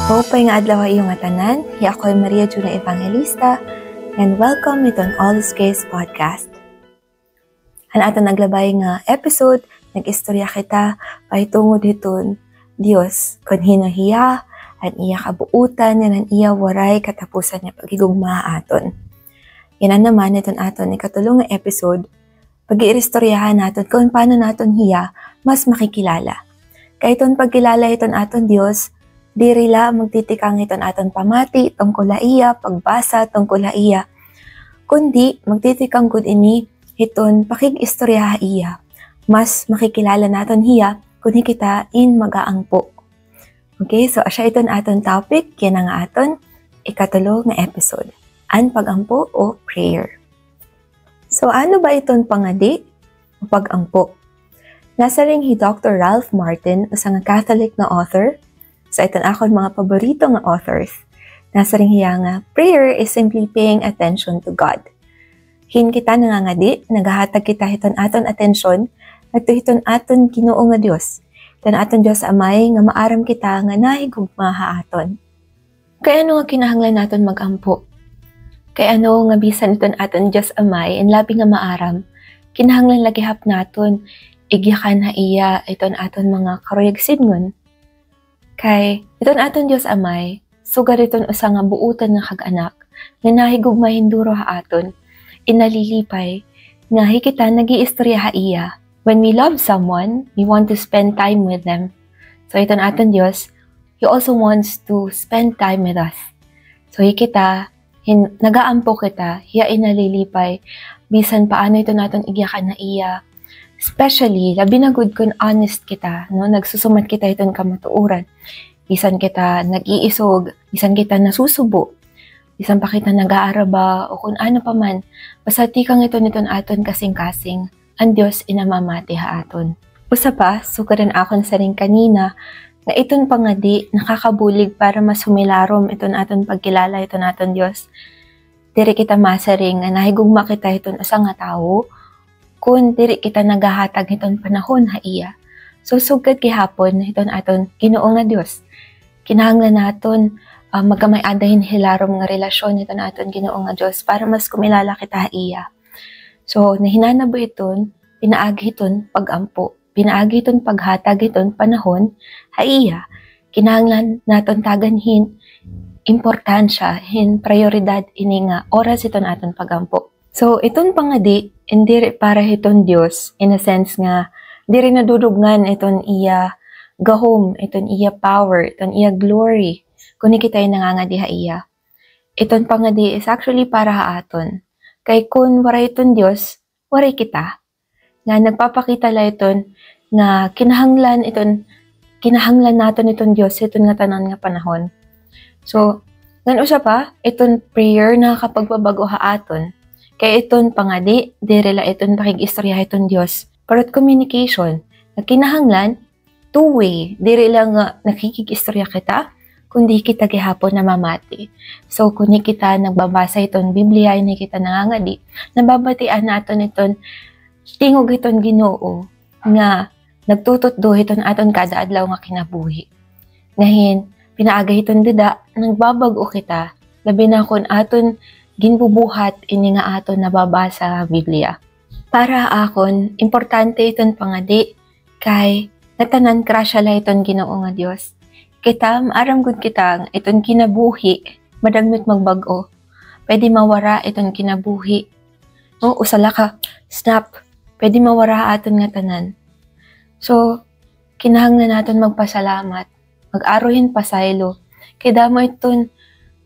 Maupay nga adlaw iyong atanan, ako'y Maria Juna Evangelista, and welcome ito ang All is Grace Podcast. Ang ato naglabay nga episode, nag-istorya kita, pahitungod iton Dios, kung hinahiya, ang iya kabuutan, yan ang iya waray katapusan niya pagigugma aton. Yan naman iton aton ikatulong nga episode, pag-iistoryahan naton kung paano naton hiya mas makikilala. Kaya iton pagkilala iton aton Dios, diri la magtitikang iton aton pamati tungkol iya, pagbasa tungkol iya, kundi magtitikang gud ini iton pakig-istorya iya. Mas makikilala naton hiya kun kita in magaangpo. Okay, so asya iton aton topic, yan ang aton ikatulo nga episode. Ang pagampo o prayer. So ano ba iton pangadi o pagampo? Nasa ring hi Dr. Ralph Martin, isang Catholic na author. Sa iton akon mga paborito nga authors, nasa ring hiya nga, prayer is simply paying attention to God. Hin kita nangangadi, nagahatag kita hiton aton atensyon, at hiton aton Ginoo nga Dios. Hiton aton Dios Amay nga maaram kita nga nahigugmaha aton. Kaya ano nga kinahanglan naton magampo? Kaya ano nga bisan hiton aton Dios Amay, en labi nga maaram, kinahanglan lagihap naton, igyakan na iya iton aton mga karuyag sidngon. Kay iton aton Dios Amay, sugar iton usa nga buutan nga kag-anak, nga nahigugma hinduro ha aton, inalilipay, nga hikita nag-iistorya ha iya. When we love someone, we want to spend time with them. So iton aton Dios, He also wants to spend time with us. So hikita, nagaampo kita, hiya inalilipay, bisan paano iton aton igyakan na iya. Especially, labi na good kung honest kita, no? Nagsusumat kita iton kamatuuran. Bisan kita nag-iisog, bisan kita nasusubo, bisan pa kita nag-aaraba, o kung ano pa man, basta tikang iton aton kasing-kasing, ang Diyos inamamati ha aton. Usa pa, sukaran akon sa ring kanina, na iton pangadi nakakabulig para mas humilarom iton aton pagkilala iton aton Diyos. Diri kita masaring nga nahigugma kita iton usa nga tawo, kung diri kita nagahatag hiton panahon ha iya. So sugad gihapon hiton aton Ginoo nga Dios. Kinahanglan naton magkamay adahin hilarom nga relasyon hiton aton Ginoo nga Dios para mas kumilala kita ha iya. So nahinanabo iton pinaagi hiton pagampo, pinaagi hiton paghatag hiton panahon ha iya. Kinahanglan naton taganhin importansya, hin prioridad ini nga oras hiton aton pagampo. So, iton pangadi, hindi para hiton Dios, in a sense nga, diri nadudugnan iton iya gahom, iton iya power, iton iya glory, kung ikita'y nangangadi ha iya. Iton pangadi is actually para ha aton. Kay kung waray iton Dios, waray kita. Nga nagpapakita la iton, nga kinahanglan naton iton Dios, iton nga tanan nga panahon. So, ngan usa pa, iton prayer na kapagbabago ha aton. Kaya iton pangadi, diri la iton pakig-istorya iton Dios. Parot communication, na kinahanglan, two-way, diri lang nga nakikig-istorya kita, kundi kita gihapon na mamati. So, kung kita nagbabasa iton Biblia, ni kita nangangadi, nababatian naton iton, tingog iton Ginoo, nga nagtututdo iton aton kada adlaw nga kinabuhi. Ngahin, pinaaga iton dida, nagbabago kita, labi na kung aton ginbubuhat ini nga aton nababasa Biblia. Para akon, importante iton pangadi kay natanan krasya la iton Ginoo nga Dios. Kita maaram gud kita iton kinabuhi, madagmit magbago. Pwede mawara iton kinabuhi. No, usala ka, snap, pwede mawara aton nga tanan. So, kinahanglan naton magpasalamat, mag-aruhin pasaylo. Kay damo iton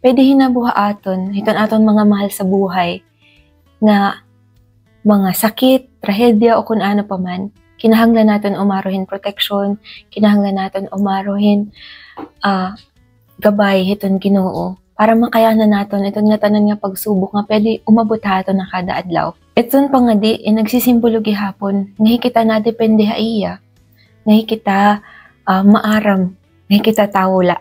pwede hinabuha aton, iton aton mga mahal sa buhay, nga mga sakit, trahedya o kung ano pa man, kinahanglan naton umaruhin proteksyon, kinahanglan naton umaruhin gabay iton Ginoo, para makayanan naton iton nga tanan nga pagsubok nga pwede umabot aton na kada adlaw. Iton pangadi, nagsisimbolo gihapon, nga kita na depende ha iya, nga kita maaram, nga kita tawula.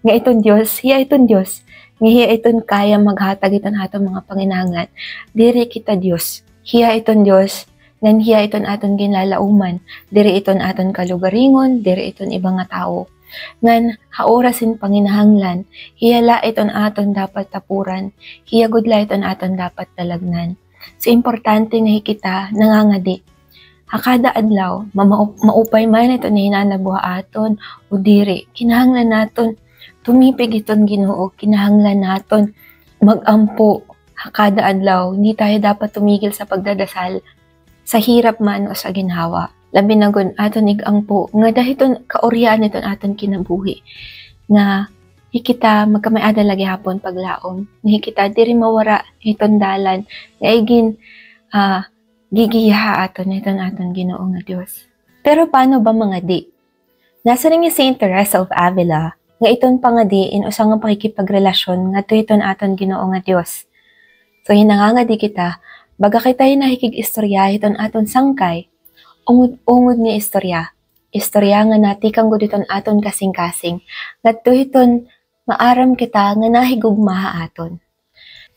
Nga iton Dios, hiya iton Dios, nga hiya iton kaya maghatag iton aton mga panginangan. Diri kita Dios, hiya iton Dios, ngan hiya iton aton ginlalauman. Diri iton aton kalugaringon, diri iton ibang nga tao. Ngan haorasin panginahanglan, hiyala iton aton dapat tapuran, hiyagudla iton aton dapat talagnan. So importante nga hikita nangangadi. Hakada adlaw, maupay man ito na hinanabuha aton o diri. Kinahanglan naton tumipig iton Ginoo, kinahanglan naton magampo. Hakada adlaw, hindi tayo dapat tumigil sa pagdadasal sa hirap man o sa ginhawa. Labi na gun aton igampo nga dahil iton kaoryaan iton aton kinabuhi nga hikita magkamay-ada lagi hapon paglaom. Nga hikita diri mawara iton dalan nga igin gigiyaha aton aton Ginoo nga Dios. Pero paano ba mga di? Nasa rin Saint Teresa of Avila nga iton pangadi in usang nga pakikipagrelasyon nga iton aton Ginoo nga Dios. So hinangangadi kita baga kita hinahikig istorya iton aton sangkay ungod nga istorya. Istorya nga natikang gud iton aton kasing-kasing ngadto iton maaram kita nga nahigugmaha aton.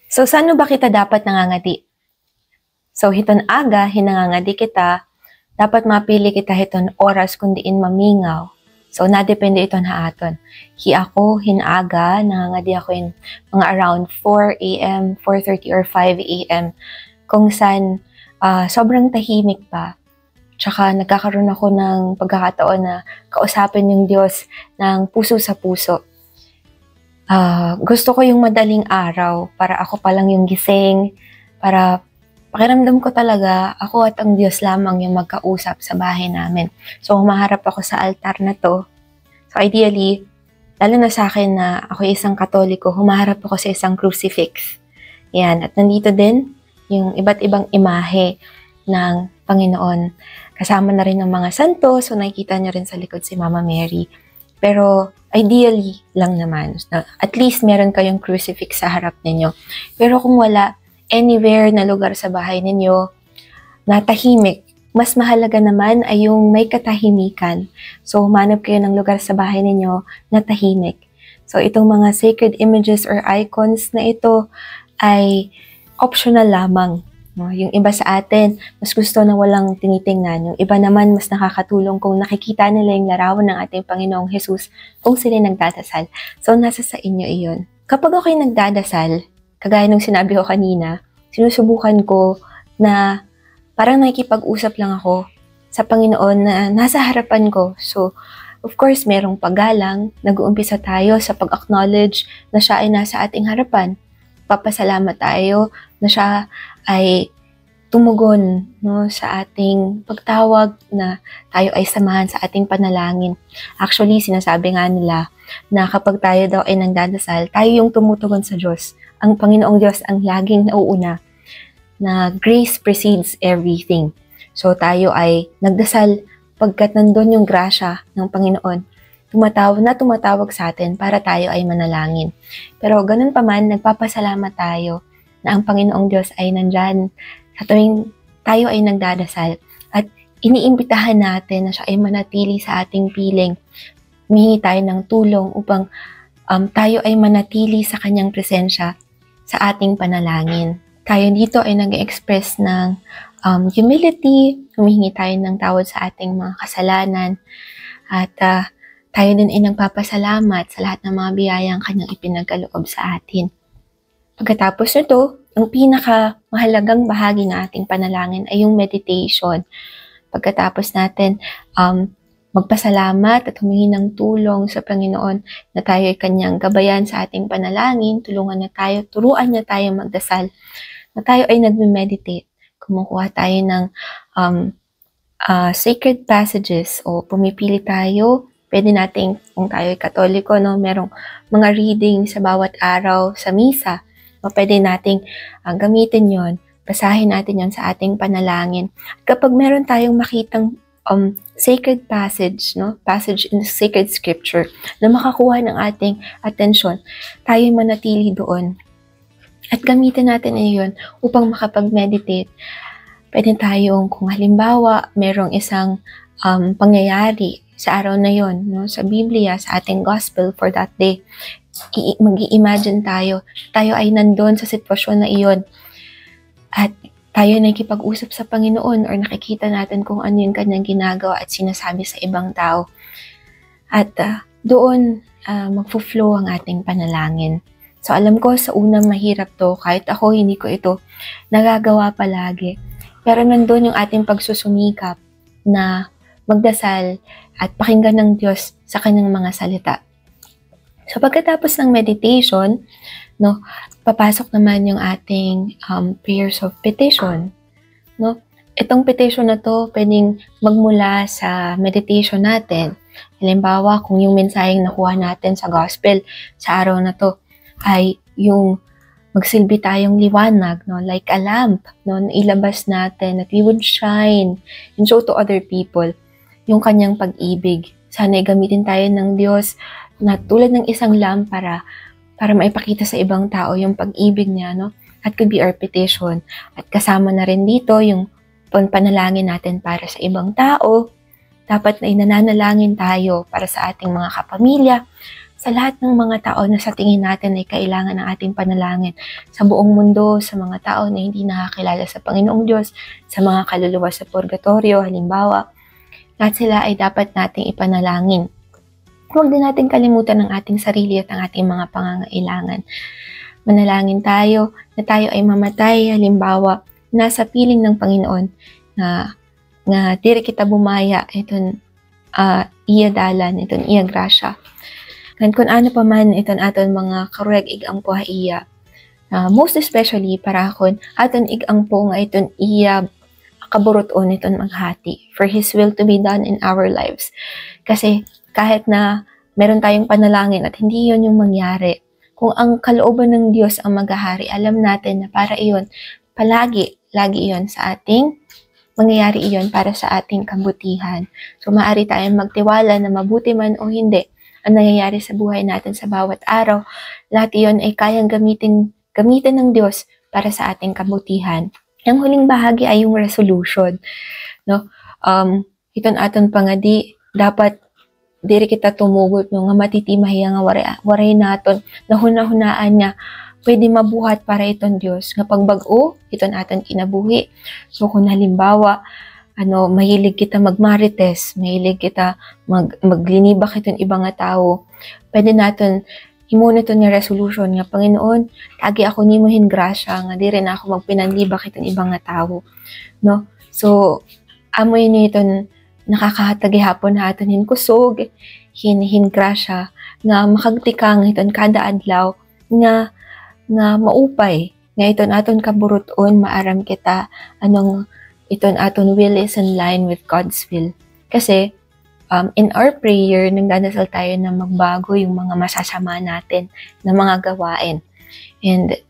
So sano ba kita dapat nangangadi? So, hiton aga, hinangangadi kita, dapat mapili kita hiton oras kung diin mamingaw. So, nadepende iton haaton. Ako, hinaga, nangangadi ako in mga around 4 a.m., 4:30 or 5 a.m. Kung saan sobrang tahimik pa. Tsaka nagkakaroon ako ng pagkakataon na kausapin yung Diyos ng puso sa puso. Gusto ko yung madaling araw para ako palang yung gising, para pakiramdam ko talaga, ako at ang Diyos lamang yung magkausap sa bahay namin. So, humaharap ako sa altar na to. So, ideally, lalo na sa akin na ako isang Katoliko, humaharap ako sa isang crucifix. Yan. At nandito din yung iba't ibang imahe ng Panginoon. Kasama na rin ng mga santo, so nakikita niyo rin sa likod si Mama Mary. Pero, ideally lang naman. At least, meron kayong crucifix sa harap ninyo. Pero kung wala, anywhere na lugar sa bahay ninyo na tahimik, mas mahalaga naman ay yung may katahimikan. So, humanap kayo ng lugar sa bahay ninyo na tahimik. So, itong mga sacred images or icons na ito ay optional lamang. No? Yung iba sa atin, mas gusto na walang tinitingnan. Yung iba naman, mas nakakatulong kung nakikita nila yung larawan ng ating Panginoong Jesus kung sila nagdadasal. So, nasa sa inyo iyon. Kapag ako'y nagdadasal, kagaya ng sinabi ko kanina, sinusubukan ko na parang nakikipag-usap lang ako sa Panginoon na nasa harapan ko. So, of course, merong paggalang, nag-uumpisa tayo sa pag-acknowledge na siya ay nasa ating harapan. Papasalamat tayo na siya ay tumugon sa ating pagtawag na tayo ay samahan sa ating panalangin. Actually, sinasabi nga nila na kapag tayo daw ay nagdadasal, tayo yung tumutugon sa Diyos. Ang Panginoong Diyos ang laging nauuna na grace precedes everything. So tayo ay nagdasal pagkat nandun yung grasya ng Panginoon. Tumatawag sa atin para tayo ay manalangin. Pero ganun pa man, nagpapasalamat tayo na ang Panginoong Diyos ay nandyan sa tuwing tayo ay nagdadasal. At iniimbitahan natin na siya ay manatili sa ating piling. Humingi tayo ng tulong upang tayo ay manatili sa kanyang presensya sa ating panalangin. Tayo dito ay nag-express ng humility, humihingi tayo ng tawad sa ating mga kasalanan, at tayo din ay nagpapasalamat sa lahat ng mga biyayang kanyang ipinagkaloob sa atin. Pagkatapos nito, ang pinakamahalagang bahagi ng ating panalangin ay yung meditation. Pagkatapos natin magpasalamat at humingi ng tulong sa Panginoon na tayo ay kanyang gabayan sa ating panalangin, turuan niya tayo magdasal, na tayo ay nagme-meditate. Kumukuha tayo ng sacred passages o pumipili tayo. Pwede nating, kung tayo ay Katoliko, merong mga reading sa bawat araw sa misa. Pwede nating gamitin yon, basahin natin yon sa ating panalangin. Kapag meron tayong makitang sacred passage, passage in sacred scripture na makakuha ng ating atensyon, tayo manatili doon. At gamitin natin yun upang makapag-meditate. Pwede tayong, kung halimbawa, merong isang pangyayari sa araw na yon, sa Biblia, sa ating gospel for that day, mag-i-imagine tayo ay nandun sa sitwasyon na iyon. At tayo nakikipag-usap sa Panginoon or nakikita natin kung ano yung kanyang ginagawa at sinasabi sa ibang tao. At doon magfo-flow ang ating panalangin. So alam ko sa unang mahirap to, kahit ako hindi ko ito nagagawa palagi. Pero nandun yung ating pagsusumikap na magdasal at pakinggan ng Diyos sa kanyang mga salita. So pagkatapos ng meditation, no, papasok naman yung ating prayers of petition. No? Itong petition na to pwedeng magmula sa meditation natin. Halimbawa, kung yung mensaheng nakuha natin sa gospel sa araw na to ay yung magsilbi tayong liwanag, no? Like a lamp, no? Ilabas natin that we would shine and show to other people yung kanyang pag-ibig. Sana gamitin tayo ng Diyos na tulad ng isang lampara para maipakita sa ibang tao yung pag-ibig niya, no? That could be our petition. At kasama na rin dito yung panalangin natin para sa ibang tao. Dapat na inananalangin tayo para sa ating mga kapamilya, sa lahat ng mga tao na sa tingin natin ay kailangan ng ating panalangin, sa buong mundo, sa mga tao na hindi nakakilala sa Panginoong Diyos, sa mga kaluluwa sa purgatorio, halimbawa, lahat sila ay dapat nating ipanalangin. Huwag din natin kalimutan ang ating sarili at ang ating mga pangangailangan. Manalangin tayo na tayo ay mamatay, halimbawa, nasa piling ng Panginoon na diri kita bumaya, itong iya dalan, itong iya grasya. Kung ano pa man iton aton mga karuyag igang po iya. Most especially para akon aton igang po nga iton iya kaburuton iton maghati for His will to be done in our lives. Kasi kahit na meron tayong panalangin at hindi yon yung mangyari, kung ang kalooban ng Diyos ang maghahari, alam natin na para iyon, lagi iyon sa ating mangyayari iyon para sa ating kabutihan. So maaari tayong magtiwala na mabuti man o hindi ang nangyayari sa buhay natin sa bawat araw, lahat iyon ay kayang gamitin ng Diyos para sa ating kabutihan. Ang huling bahagi ay yung resolution. No? Iton aton pangadi, dapat diri kita tumugot no, nga matitimahiya nga waray naton, na hunahunaan nga, pwede mabuhat para iton Diyos. Nga pagbago, iton aton kinabuhi. So kung halimbawa, mahilig kita magmarites, mahilig kita maglinibak itong ibang nga tao, pwede natin himo nito nga resolution nga, Panginoon, tagi ako nimuhin grasya nga di rin ako magpinanlibak itong ibang nga tao, no? So amoy ni iton nakakahatagi hapon natin hin kusog, hin grasya nga makagtikang iton kada adlaw nga maupay nga iton aton kaburuton maaram kita iton aton will is in line with God's will. Kasi in our prayer, nagdadasal tayo na magbago yung mga masasama natin na mga gawain. And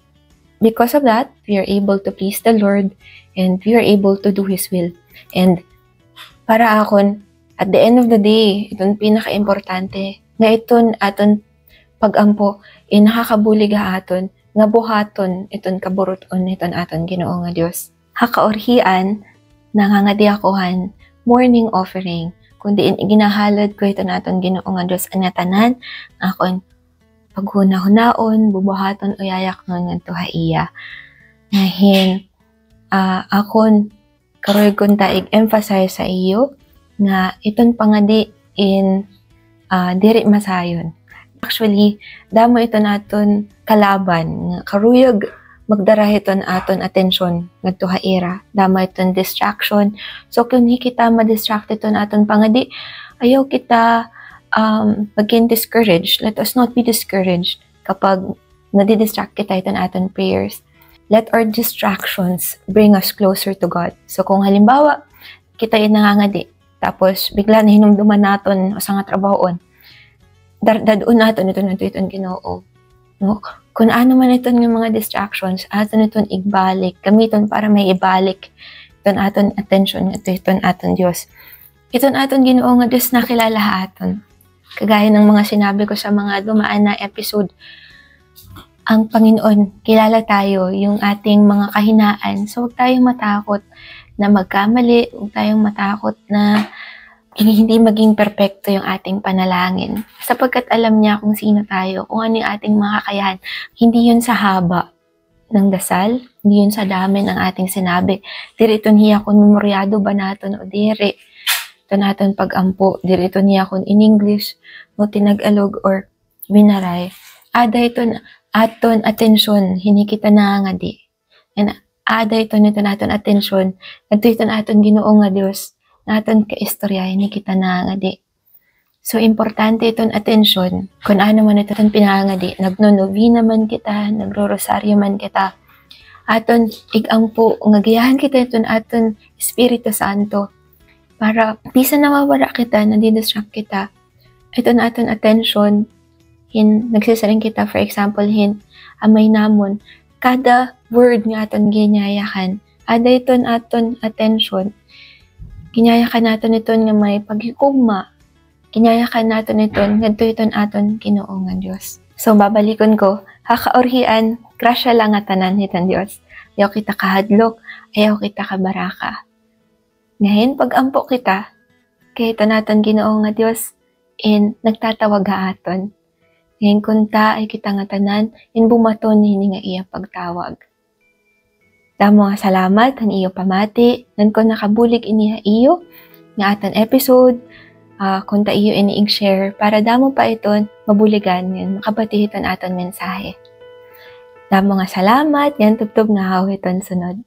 because of that, we are able to please the Lord and we are able to do His will. And para akon, at the end of the day, itong pinaka-importante, nga iton aton pag-ampo, nakakabulig aton, nga buhaton iton kaburuton iton aton Ginoo nga Dios. Hakaorhian, nangangadiakuhan, morning offering, kundi ginahalad ko ito naton Ginoo nga Dios ang tanan, akon paghuna-hunaon, bubuhaton o yayak nun nga tuhaiya. Ngahin, akon karoy kong taig emphasize sa iyo, nga iton pangadi in diri masayon. Actually, damo ito naton kalaban, nga karuyag magdara iton aton atensyon ngadto haira, dama iton distraction. So kung kita ma-distract iton aton pangadi, ayaw kita maging discouraged. Let us not be discouraged kapag nadidistract kita iton aton prayers. Let our distractions bring us closer to God. So kung halimbawa kita nangangadi, tapos bigla na hinumduman naton sa nga trabahoon, dadun naton iton Ginoo, no? Kung ano man iton ng mga distractions, aton iton igbalik, gamiton para may ibalik iton aton attention, iton aton Diyos. Iton aton Ginoo nga Diyos na kilala aton. Kagaya ng mga sinabi ko sa mga dumaan na episode, ang Panginoon, kilala tayo, yung ating mga kahinaan. So huwag tayong matakot na magkamali, huwag tayong matakot na hindi maging perpekto yung ating panalangin. Sapagkat alam niya kung sino tayo, kung ano yung ating mga kakayahan. Hindi yun sa haba ng dasal, hindi yun sa dami ng ating sinabi. Diri iton hiya kung memoryado ba naton o diri. ito naton pag-ampo, dito niya kung in English, no tinagalog or binaray, ada ito aton atensyon, hinikita na nga di. And ada ito nito naton atensyon, adto ito naton Ginoo nga Dios, naton kaistorya, hinikita na nga di. So, importante itong atensyon. Kung ano man ito itong pinangadi, nagnonovena man kita, nagro-rosaryo man kita, aton igampo, ngagiyahan kita itong aton Espiritu Santo. Para, bisa nawawala kita, nadidistract kita. Itong aton atensyon, nagsisaling kita, for example, amay namon, kada word nga aton ginyayahan, ada itong aton atensyon, ginyayakan natin itong nga may paghikugma, kinyayakan natin iton, ngadto iton aton Ginoo nga Dios. So, babalikon ko, hakaorhian, grasya lang nga tanan iton Dios. Ayaw kita kahadlok, ayaw kita kabaraka. Ngayon, pag-ampo kita, kaya ito naton Ginoo nga Dios, nagtatawag ha aton. Ngayon, kunta ay kita nga tanan, bumaton hini nga iya pagtawag. Damo nga salamat, ang iyo pamati, nan ko nakabulig iniha iyo, nga aton episode, kung ta iyo ini-share para damo pa iton mabuligan yan, makabatihiton aton mensahe. Damo nga salamat, yan tubtob nga hawiton sunod.